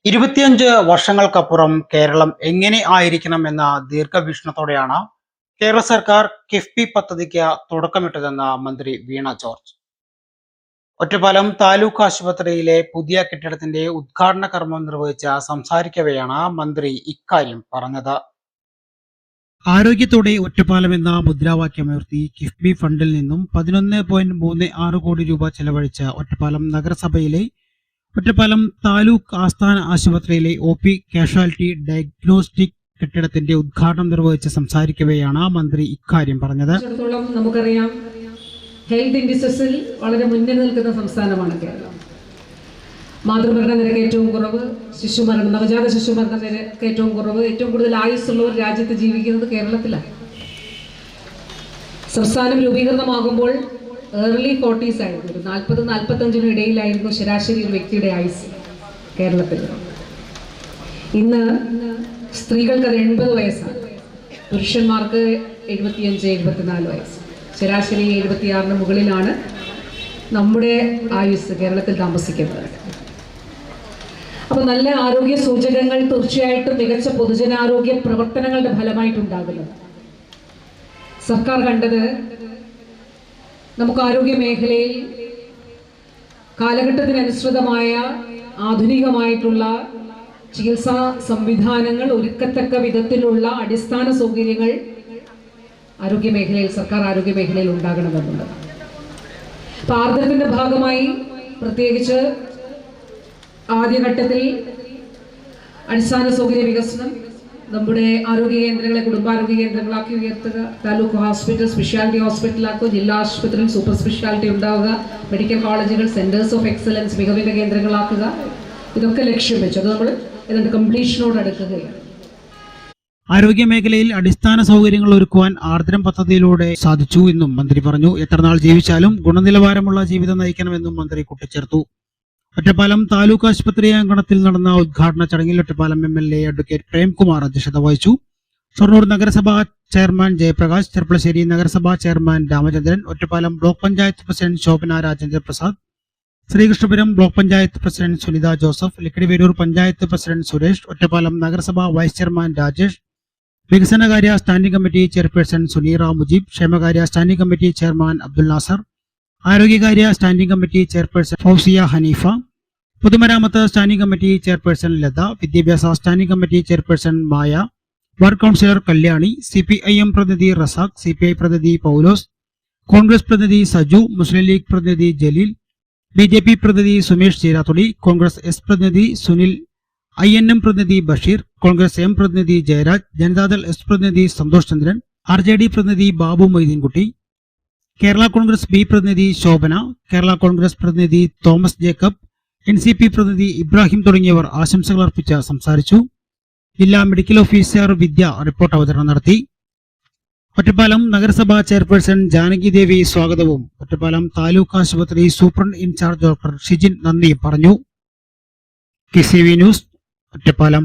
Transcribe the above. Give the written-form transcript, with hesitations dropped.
25 വർഷങ്ങൾക്കപ്പുറം കേരളം എങ്ങനെ ആയിരിക്കണമെന്ന ദീർഘവീക്ഷണത്തോടെയാണ് കേരള സർക്കാർ കിഫ്ബി പദ്ധതിക്ക് തുടക്കമിട്ടതെന്ന് മന്ത്രി വീണ ജോർജ്. ഒറ്റപ്പാലം താലൂക്ക് ആശുപത്രിയിലെ പുതിയ കെട്ടിടത്തിന്റെ ഉദ്ഘാടന കർമ്മം നിർവഹിച്ച് സംസാരിക്കവെയാണ് മന്ത്രി ഇക്കാര്യം പറഞ്ഞത്. ആരോഗ്യത്തോടെ ഒറ്റപ്പാലം എന്ന മുദ്രാവാക്യമുയർത്തി കിഫ്ബി ഫണ്ടിൽ നിന്നും 11.36 കോടി രൂപ ചെലവഴിച്ച് ഒറ്റപ്പാലം താലൂക്ക് ആസ്ഥാന ആശുപത്രിയിലെ OP കാഷ്വാലിറ്റി ഡയഗ്നോസ്റ്റിക് കെട്ടിടത്തിന്റെ ഉദ്ഘാടനം നിർവഹിച്ച് സംസാരിക്കവെയാണ് മന്ത്രി ഇക്കാര്യം പറഞ്ഞത്. നമുക്കറിയാം, ഹെൽത്ത് ഇൻഡസ്ട്രീസിൽ വളരെ മുന്നിൽ നിൽക്കുന്ന സംസ്ഥാനമാണ് കേരളം. മാതൃമരണ നിരക്ക് ഏറ്റവും കുറവ്, നവജാത ശിശുമരണ നിരക്ക് ഏറ്റവും കുറവ്, ഏറ്റവും കൂടുതൽ ആയുസ്സുള്ളവർ രാജ്യത്ത് ജീവിക്കുന്നത് കേരളത്തിലാണ്. സംസ്ഥാനം രൂപീകൃതമാകുമ്പോൾ ഏർലി 40s ആയിരുന്നു, 40-45 ഇടയിലായിരുന്നു ശരാശരി ഒരു വ്യക്തിയുടെ ആയുസ് കേരളത്തിൽ. ഇന്ന് സ്ത്രീകൾക്ക് അത് 80 വയസ്സാണ്, പുരുഷന്മാർക്ക് 75-74 വയസ്സ്, ശരാശരി 76 മുകളിലാണ് നമ്മുടെ ആയുസ് കേരളത്തിൽ താമസിക്കുന്നത്. അപ്പോൾ നല്ല ആരോഗ്യ സൂചകങ്ങൾ തീർച്ചയായിട്ടും മികച്ച പൊതുജനാരോഗ്യ പ്രവർത്തനങ്ങളുടെ ഫലമായിട്ടുണ്ടാകുന്നത്. സർക്കാർ കണ്ടത് നമുക്ക് ആരോഗ്യ മേഖലയിൽ കാലഘട്ടത്തിനനുസൃതമായ ആധുനികമായിട്ടുള്ള ചികിത്സാ സംവിധാനങ്ങൾ ഒരുക്കത്തക്ക വിധത്തിലുള്ള അടിസ്ഥാന സൗകര്യങ്ങൾ സർക്കാർ ആരോഗ്യ മേഖലയിൽ ഉണ്ടാകണമെന്നുള്ളത്. അപ്പോൾ ആർദ്രത്തിന്റെ ഭാഗമായി പ്രത്യേകിച്ച് ആദ്യഘട്ടത്തിൽ അടിസ്ഥാന സൗകര്യ വികസനം, നമ്മുടെ ആരോഗ്യ കേന്ദ്രങ്ങളെ കുടുംബാരോഗ്യ കേന്ദ്രങ്ങളാക്കി ഉയർത്തുക, താലൂക്ക് ഹോസ്പിറ്റൽ സ്പെഷ്യാലിറ്റി ഹോസ്പിറ്റലാക്കുക, ജില്ലാ ആശുപത്രിയിൽ സൂപ്പർ സ്പെഷ്യാലിറ്റി ഉണ്ടാവുക, മെഡിക്കൽ കോളേജുകൾ സെന്റേഴ്സ് ഓഫ് എക്സലൻസ് മികവിന്റെ കേന്ദ്രങ്ങളാക്കുക, ഇതൊക്കെ ലക്ഷ്യം വെച്ചു. അത് നമ്മൾ ഇതിന്റെ കംപ്ലീഷനോട് അടുക്കുകയാണ്. ആരോഗ്യ മേഖലയിൽ അടിസ്ഥാന സൗകര്യങ്ങൾ ഒരുക്കുവാൻ ആർദ്രം പദ്ധതിയിലൂടെ സാധിച്ചു എന്നും മന്ത്രി പറഞ്ഞു. എത്രനാൾ ജീവിച്ചാലും ഗുണനിലവാരമുള്ള ജീവിതം നയിക്കണമെന്നും മന്ത്രി കൂട്ടിച്ചേർത്തു. ഒറ്റപ്പാലം താലൂക്ക് ആശുപത്രി അങ്കണത്തിൽ നടന്ന ഉദ്ഘാടന ചടങ്ങിൽ ഒറ്റപ്പാലം MLA അഡ്വക്കേറ്റ് പ്രേംകുമാർ അധ്യക്ഷത വഹിച്ചു. ഷൊർണൂർ നഗരസഭാ ചെയർമാൻ ജയപ്രകാശ്, ചെർപ്പളശ്ശേരി നഗരസഭാ chairman Ramachandran, Ottapalam block panchayat president Shobhana Rajendra Prasad, Sreekrishnapuram block panchayat president Sunitha Joseph, Lakkidiveroor panchayat president Suresh, Ottapalam നഗരസഭാ വൈസ് ചെയർമാൻ രാജേഷ്, വികസനകാര്യ standing committee chairperson Suneera Mujeeb, ക്ഷേമകാര്യ standing committee chairman Abdul Nasar, ആരോഗ്യകാര്യ standing committee chairperson Fousiya Haneefa, പൊതുമരാമത്ത് സ്റ്റാൻഡിംഗ് കമ്മിറ്റി ചെയർപേഴ്സൺ ലത, വിദ്യാഭ്യാസ standing committee chairperson Maya, ward councillor Kalyani, CPIM പ്രതിനിധി റസാഖ്, CPI പ്രതിനിധി പൗലോസ്, കോൺഗ്രസ് പ്രതിനിധി സജു, മുസ്ലിം ലീഗ് പ്രതിനിധി ജലീൽ, BJP പ്രതിനിധി സുമേഷ് ചീരാത്തൊടി, കോൺഗ്രസ് S പ്രതിനിധി സുനിൽ, INM പ്രതിനിധി ബഷീർ, കോൺഗ്രസ് M പ്രതിനിധി ജയരാജ്, ജനതാദൾ S പ്രതിനിധി സന്തോഷ് ചന്ദ്രൻ, RJD പ്രതിനിധി ബാബു മൊയ്തീൻകുട്ടി, കേരള കോൺഗ്രസ് B പ്രതിനിധി ശോഭന, കേരള കോൺഗ്രസ് പ്രതിനിധി തോമസ് ജേക്കബ്, NCP പ്രതിനിധി ഇബ്രാഹിം തുടങ്ങിയവർ ആശംസകൾ അർപ്പിച്ച് സംസാരിച്ചു. ജില്ലാ മെഡിക്കൽ ഓഫീസർ വിദ്യ റിപ്പോർട്ട് അവതരണം നടത്തി. ഒറ്റപ്പാലം നഗരസഭാ ചെയർപേഴ്സൺ ജാനകി ദേവി സ്വാഗതവും ഒറ്റപ്പാലം താലൂക്ക് ആശുപത്രി സൂപ്രണ്ട് ഇൻചാർജ് ഡോക്ടർ ഷിജിൻ നന്ദിയും പറഞ്ഞു. KCV news Ottapalam.